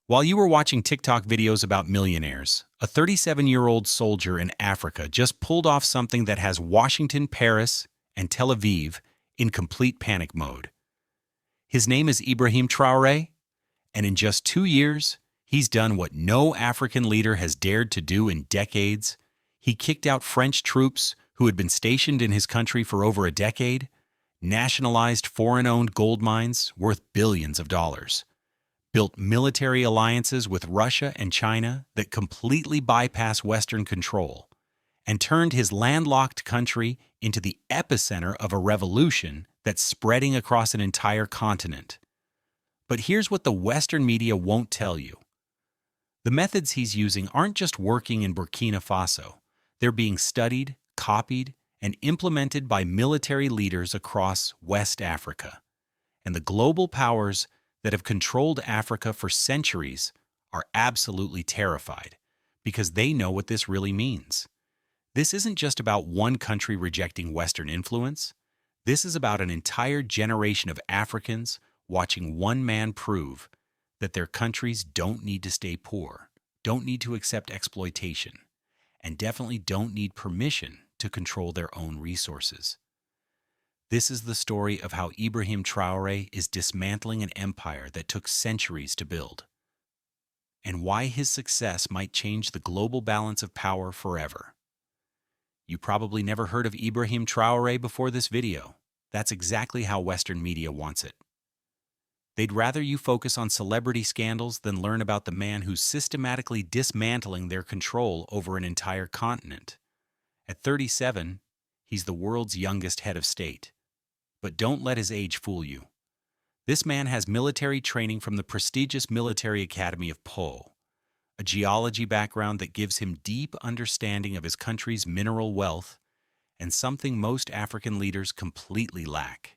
While you were watching TikTok videos about millionaires, a 37-year-old soldier in Africa just pulled off something that has Washington, Paris, and Tel Aviv in complete panic mode. His name is Ibrahim Traoré, and in just 2 years, he's done what no African leader has dared to do in decades. He kicked out French troops who had been stationed in his country for over a decade, nationalized foreign-owned gold mines worth billions of dollars, built military alliances with Russia and China that completely bypass Western control, and turned his landlocked country into the epicenter of a revolution that's spreading across an entire continent. But here's what the Western media won't tell you. The methods he's using aren't just working in Burkina Faso. They're being studied, copied, and implemented by military leaders across West Africa. And the global powers that have controlled Africa for centuries are absolutely terrified because they know what this really means. This isn't just about one country rejecting Western influence. This is about an entire generation of Africans watching one man prove that their countries don't need to stay poor, don't need to accept exploitation, and definitely don't need permission to control their own resources. This is the story of how Ibrahim Traoré is dismantling an empire that took centuries to build, and why his success might change the global balance of power forever. You probably never heard of Ibrahim Traoré before this video. That's exactly how Western media wants it. They'd rather you focus on celebrity scandals than learn about the man who's systematically dismantling their control over an entire continent. At 37, he's the world's youngest head of state. But don't let his age fool you. This man has military training from the prestigious Military Academy of Po, a geology background that gives him deep understanding of his country's mineral wealth, and something most African leaders completely lack: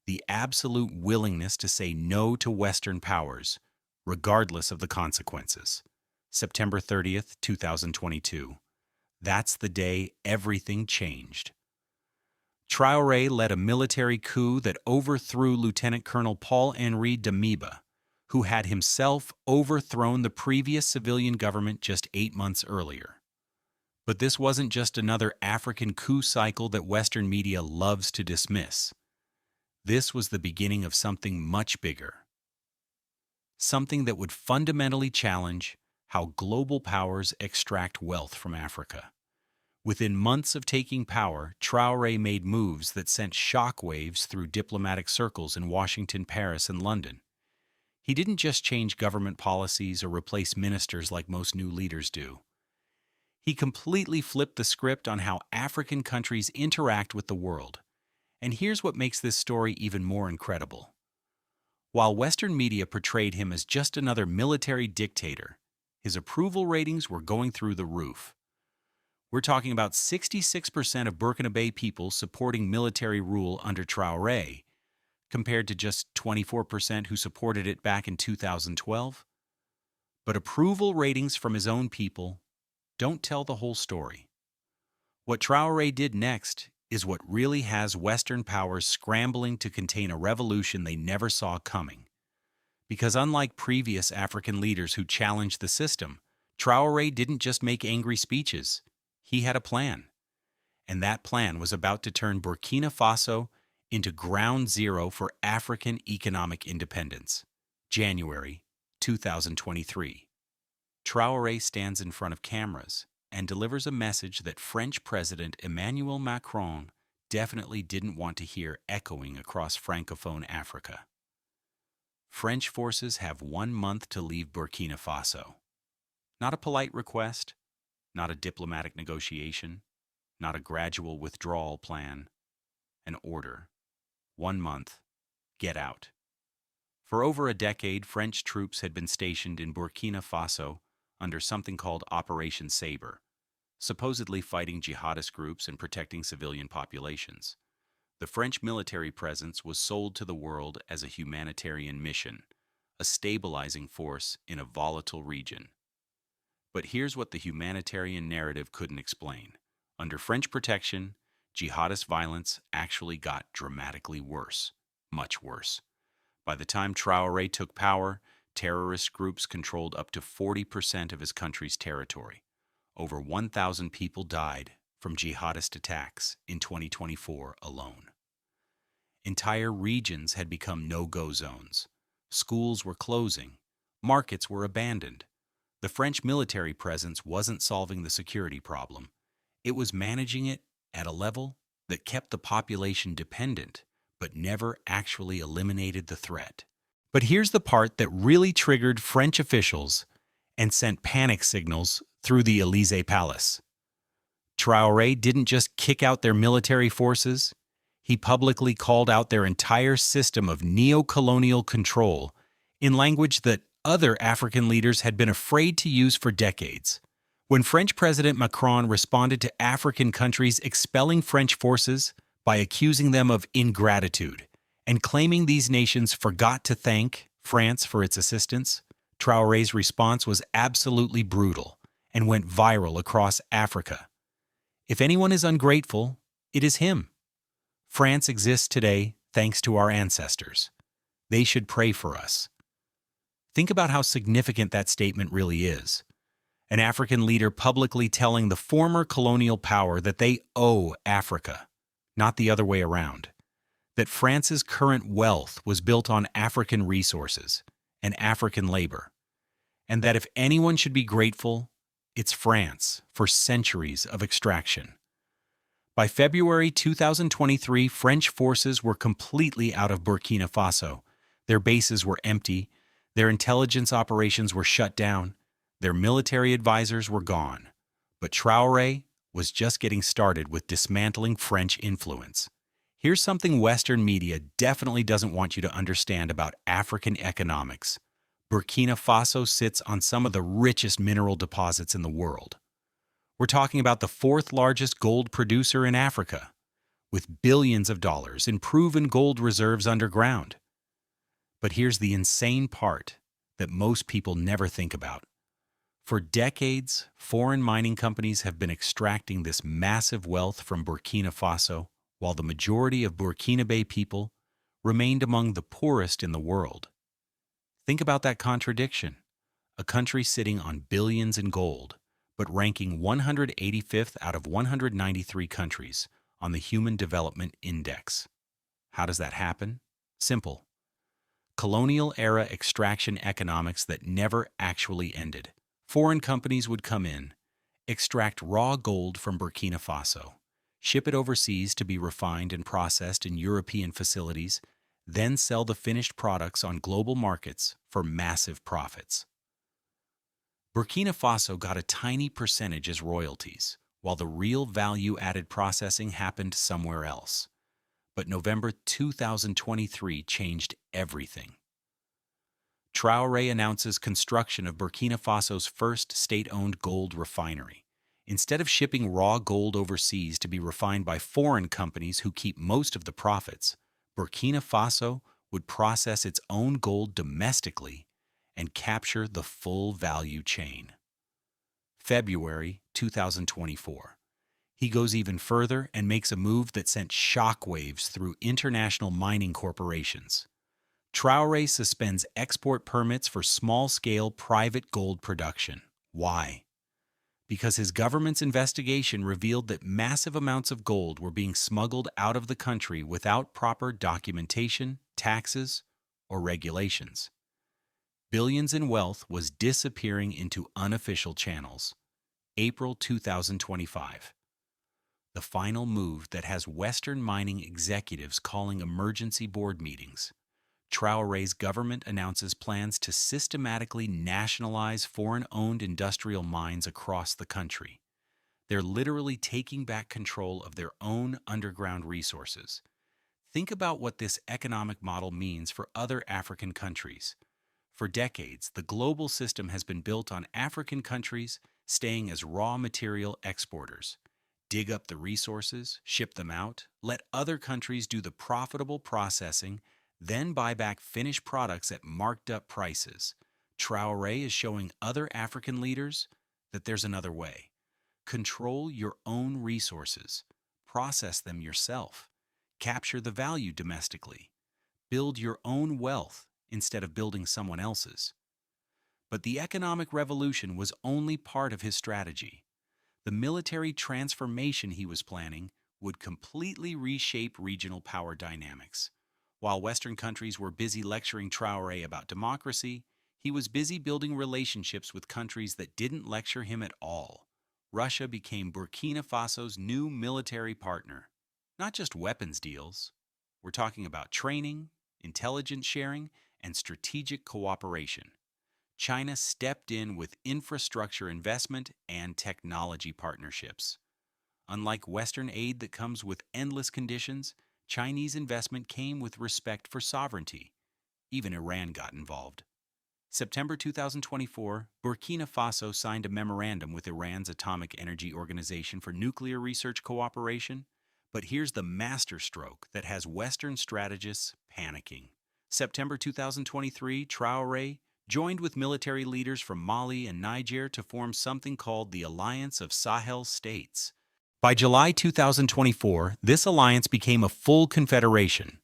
the absolute willingness to say no to Western powers, regardless of the consequences. September 30th, 2022. That's the day everything changed. Traoré led a military coup that overthrew Lieutenant Colonel Paul-Henri Damiba, who had himself overthrown the previous civilian government just 8 months earlier. But this wasn't just another African coup cycle that Western media loves to dismiss. This was the beginning of something much bigger. Something that would fundamentally challenge how global powers extract wealth from Africa. Within months of taking power, Traoré made moves that sent shockwaves through diplomatic circles in Washington, Paris, and London. He didn't just change government policies or replace ministers like most new leaders do. He completely flipped the script on how African countries interact with the world. And here's what makes this story even more incredible. While Western media portrayed him as just another military dictator, his approval ratings were going through the roof. We're talking about 66% of Burkina Faso people supporting military rule under Traoré, compared to just 24% who supported it back in 2012. But approval ratings from his own people don't tell the whole story. What Traoré did next is what really has Western powers scrambling to contain a revolution they never saw coming. Because unlike previous African leaders who challenged the system, Traoré didn't just make angry speeches. He had a plan. And that plan was about to turn Burkina Faso into ground zero for African economic independence. January 2023. Traoré stands in front of cameras and delivers a message that French President Emmanuel Macron definitely didn't want to hear echoing across Francophone Africa. French forces have 1 month to leave Burkina Faso. Not a polite request, not a diplomatic negotiation, not a gradual withdrawal plan. An order. 1 month. Get out. For over a decade, French troops had been stationed in Burkina Faso under something called Operation Sabre, supposedly fighting jihadist groups and protecting civilian populations. The French military presence was sold to the world as a humanitarian mission, a stabilizing force in a volatile region. But here's what the humanitarian narrative couldn't explain. Under French protection, jihadist violence actually got dramatically worse, much worse. By the time Traoré took power, Terrorist groups controlled up to 40% of his country's territory. Over 1,000 people died from jihadist attacks in 2024 alone. Entire regions had become no-go zones. Schools were closing. Markets were abandoned. The French military presence wasn't solving the security problem. It was managing it at a level that kept the population dependent, but never actually eliminated the threat. But here's the part that really triggered French officials and sent panic signals through the Élysée Palace. Traoré didn't just kick out their military forces, he publicly called out their entire system of neo-colonial control in language that other African leaders had been afraid to use for decades. When French President Macron responded to African countries expelling French forces by accusing them of ingratitude and claiming these nations forgot to thank France for its assistance, Traoré's response was absolutely brutal and went viral across Africa. If anyone is ungrateful, it is him. France exists today thanks to our ancestors. They should pray for us. Think about how significant that statement really is. An African leader publicly telling the former colonial power that they owe Africa, not the other way around. That France's current wealth was built on African resources and African labor. And that if anyone should be grateful, it's France for centuries of extraction. By February 2023, French forces were completely out of Burkina Faso. Their bases were empty, their intelligence operations were shut down, their military advisors were gone. But Traoré was just getting started with dismantling French influence. Here's something Western media definitely doesn't want you to understand about African economics. Burkina Faso sits on some of the richest mineral deposits in the world. We're talking about the fourth largest gold producer in Africa, with billions of dollars in proven gold reserves underground. But here's the insane part that most people never think about. For decades, foreign mining companies have been extracting this massive wealth from Burkina Faso, while the majority of Burkinabe people remained among the poorest in the world. Think about that contradiction. A country sitting on billions in gold, but ranking 185th out of 193 countries on the Human Development Index. How does that happen? Simple. Colonial-era extraction economics that never actually ended. Foreign companies would come in, extract raw gold from Burkina Faso, ship it overseas to be refined and processed in European facilities, then sell the finished products on global markets for massive profits. Burkina Faso got a tiny percentage as royalties, while the real value-added processing happened somewhere else. But November 2023 changed everything. Traoré announces construction of Burkina Faso's first state-owned gold refinery. Instead of shipping raw gold overseas to be refined by foreign companies who keep most of the profits, Burkina Faso would process its own gold domestically and capture the full value chain. February 2024. He goes even further and makes a move that sent shockwaves through international mining corporations. Traoré suspends export permits for small-scale private gold production. Why? Because his government's investigation revealed that massive amounts of gold were being smuggled out of the country without proper documentation, taxes, or regulations. Billions in wealth was disappearing into unofficial channels. April 2025. The final move that has Western mining executives calling emergency board meetings. Traoré's government announces plans to systematically nationalize foreign-owned industrial mines across the country. They're literally taking back control of their own underground resources. Think about what this economic model means for other African countries. For decades, the global system has been built on African countries staying as raw material exporters. Dig up the resources, ship them out, let other countries do the profitable processing, then buy back finished products at marked-up prices. Traoré is showing other African leaders that there's another way. Control your own resources. Process them yourself. Capture the value domestically. Build your own wealth instead of building someone else's. But the economic revolution was only part of his strategy. The military transformation he was planning would completely reshape regional power dynamics. While Western countries were busy lecturing Traoré about democracy, he was busy building relationships with countries that didn't lecture him at all. Russia became Burkina Faso's new military partner. Not just weapons deals. We're talking about training, intelligence sharing, and strategic cooperation. China stepped in with infrastructure investment and technology partnerships. Unlike Western aid that comes with endless conditions, Chinese investment came with respect for sovereignty. Even Iran got involved. September 2024, Burkina Faso signed a memorandum with Iran's Atomic Energy Organization for nuclear research cooperation. But here's the masterstroke that has Western strategists panicking. September 2023, Traoré joined with military leaders from Mali and Niger to form something called the Alliance of Sahel States. By July 2024, this alliance became a full confederation.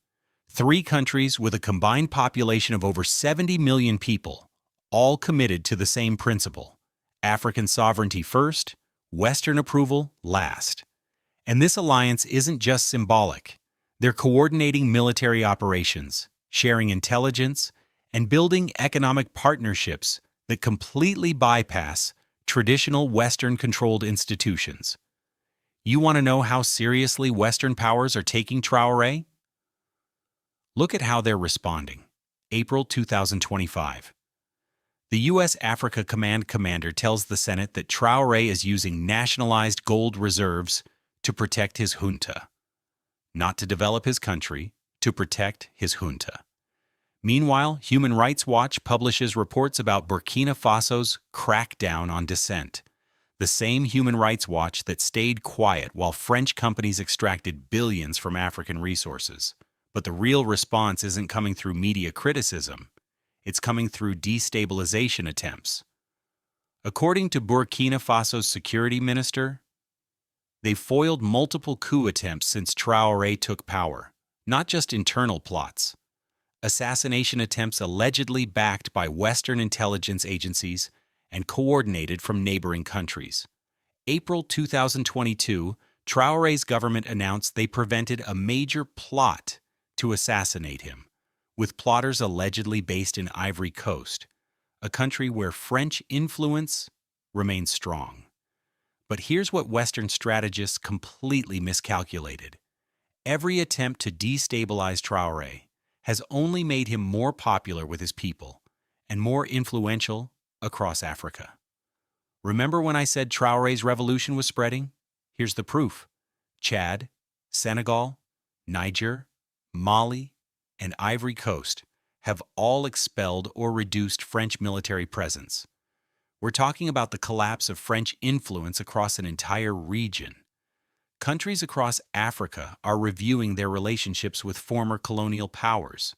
3 countries with a combined population of over 70 million people, all committed to the same principle: African sovereignty first, Western approval last. And this alliance isn't just symbolic. They're coordinating military operations, sharing intelligence, and building economic partnerships that completely bypass traditional Western-controlled institutions. You want to know how seriously Western powers are taking Traoré? Look at how they're responding. April 2025. The U.S. Africa Command commander tells the Senate that Traoré is using nationalized gold reserves to protect his junta. Not to develop his country, to protect his junta. Meanwhile, Human Rights Watch publishes reports about Burkina Faso's crackdown on dissent. The same Human Rights Watch that stayed quiet while French companies extracted billions from African resources. But the real response isn't coming through media criticism. It's coming through destabilization attempts. According to Burkina Faso's security minister, they foiled multiple coup attempts since Traoré took power, not just internal plots. Assassination attempts allegedly backed by Western intelligence agencies and coordinated from neighboring countries. April 2022, Traoré's government announced they prevented a major plot to assassinate him, with plotters allegedly based in Ivory Coast, a country where French influence remains strong. But here's what Western strategists completely miscalculated. Every attempt to destabilize Traoré has only made him more popular with his people and more influential across Africa. Remember when I said Traoré's revolution was spreading? Here's the proof. Chad, Senegal, Niger, Mali, and Ivory Coast have all expelled or reduced French military presence. We're talking about the collapse of French influence across an entire region. Countries across Africa are reviewing their relationships with former colonial powers.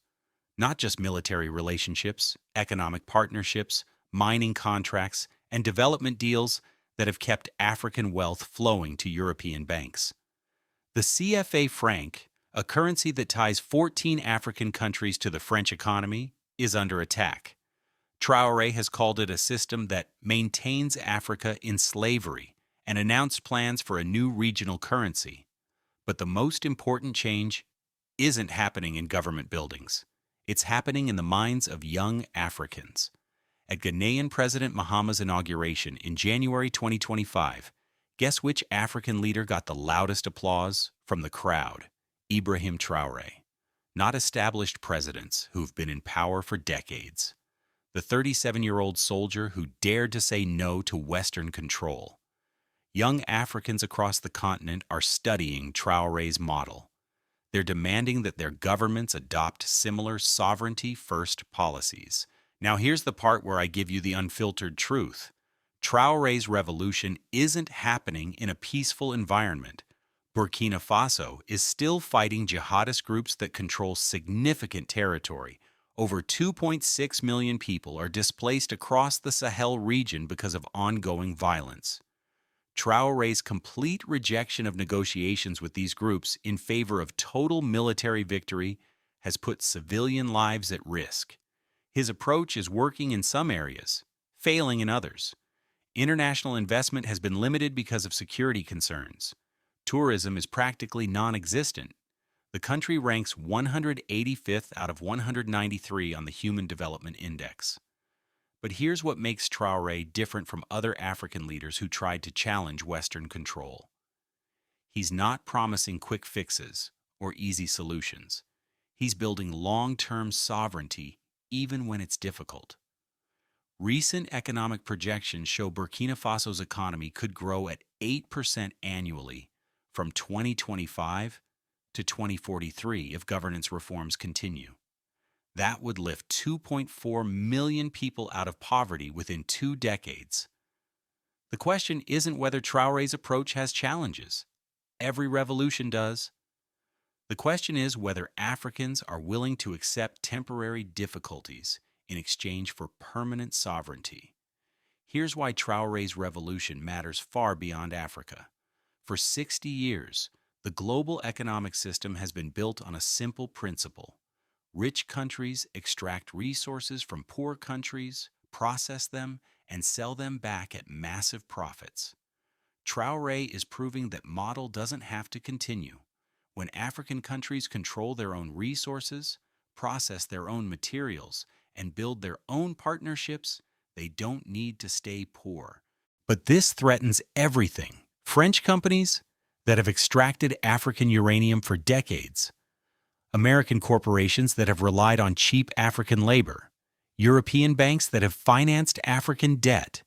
Not just military relationships, economic partnerships, mining contracts, and development deals that have kept African wealth flowing to European banks. The CFA franc, a currency that ties 14 African countries to the French economy, is under attack. Traoré has called it a system that maintains Africa in slavery and announced plans for a new regional currency. But the most important change isn't happening in government buildings. It's happening in the minds of young Africans. At Ghanaian President Mahama's inauguration in January 2025, guess which African leader got the loudest applause from the crowd? Ibrahim Traoré. Not established presidents who've been in power for decades. The 37-year-old soldier who dared to say no to Western control. Young Africans across the continent are studying Traoré's model. They're demanding that their governments adopt similar sovereignty-first policies. Now here's the part where I give you the unfiltered truth. Traoré's revolution isn't happening in a peaceful environment. Burkina Faso is still fighting jihadist groups that control significant territory. Over 2.6 million people are displaced across the Sahel region because of ongoing violence. Traoré's complete rejection of negotiations with these groups in favor of total military victory has put civilian lives at risk. His approach is working in some areas, failing in others. International investment has been limited because of security concerns. Tourism is practically non-existent. The country ranks 185th out of 193 on the Human Development Index. But here's what makes Traoré different from other African leaders who tried to challenge Western control. He's not promising quick fixes or easy solutions. He's building long-term sovereignty even when it's difficult. Recent economic projections show Burkina Faso's economy could grow at 8% annually from 2025 to 2043 if governance reforms continue. That would lift 2.4 million people out of poverty within 2 decades. The question isn't whether Traoré's approach has challenges. Every revolution does. The question is whether Africans are willing to accept temporary difficulties in exchange for permanent sovereignty. Here's why Traoré's revolution matters far beyond Africa. For 60 years, the global economic system has been built on a simple principle. Rich countries extract resources from poor countries, process them, and sell them back at massive profits. Traoré is proving that model doesn't have to continue. When African countries control their own resources, process their own materials, and build their own partnerships, they don't need to stay poor. But this threatens everything. French companies that have extracted African uranium for decades, American corporations that have relied on cheap African labor, European banks that have financed African debt.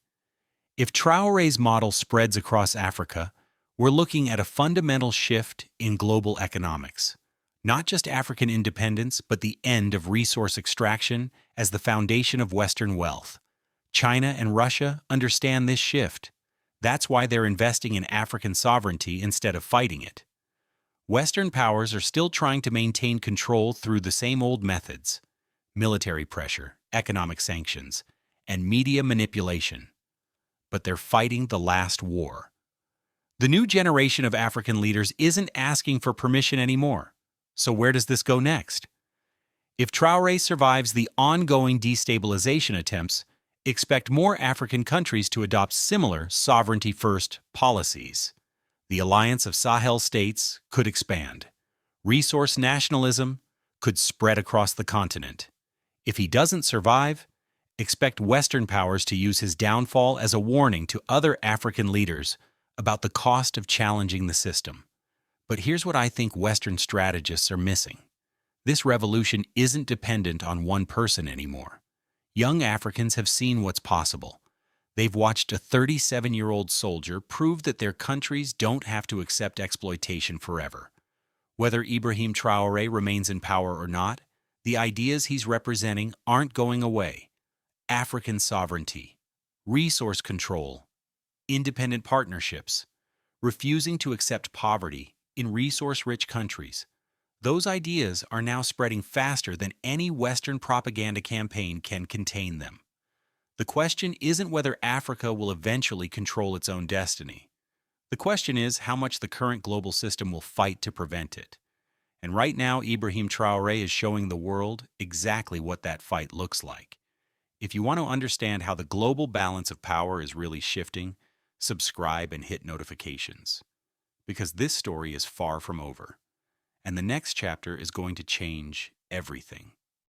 If Traoré's model spreads across Africa, we're looking at a fundamental shift in global economics. Not just African independence, but the end of resource extraction as the foundation of Western wealth. China and Russia understand this shift. That's why they're investing in African sovereignty instead of fighting it. Western powers are still trying to maintain control through the same old methods: military pressure, economic sanctions, and media manipulation. But they're fighting the last war. The new generation of African leaders isn't asking for permission anymore. So where does this go next? If Traoré survives the ongoing destabilization attempts, expect more African countries to adopt similar sovereignty-first policies. The alliance of Sahel states could expand. Resource nationalism could spread across the continent. If he doesn't survive, expect Western powers to use his downfall as a warning to other African leaders about the cost of challenging the system. But here's what I think Western strategists are missing. This revolution isn't dependent on one person anymore. Young Africans have seen what's possible. They've watched a 37-year-old soldier prove that their countries don't have to accept exploitation forever. Whether Ibrahim Traoré remains in power or not, the ideas he's representing aren't going away. African sovereignty, resource control, independent partnerships, refusing to accept poverty in resource-rich countries. Those ideas are now spreading faster than any Western propaganda campaign can contain them. The question isn't whether Africa will eventually control its own destiny. The question is how much the current global system will fight to prevent it. And right now, Ibrahim Traoré is showing the world exactly what that fight looks like. If you want to understand how the global balance of power is really shifting, subscribe and hit notifications. Because this story is far from over. And the next chapter is going to change everything.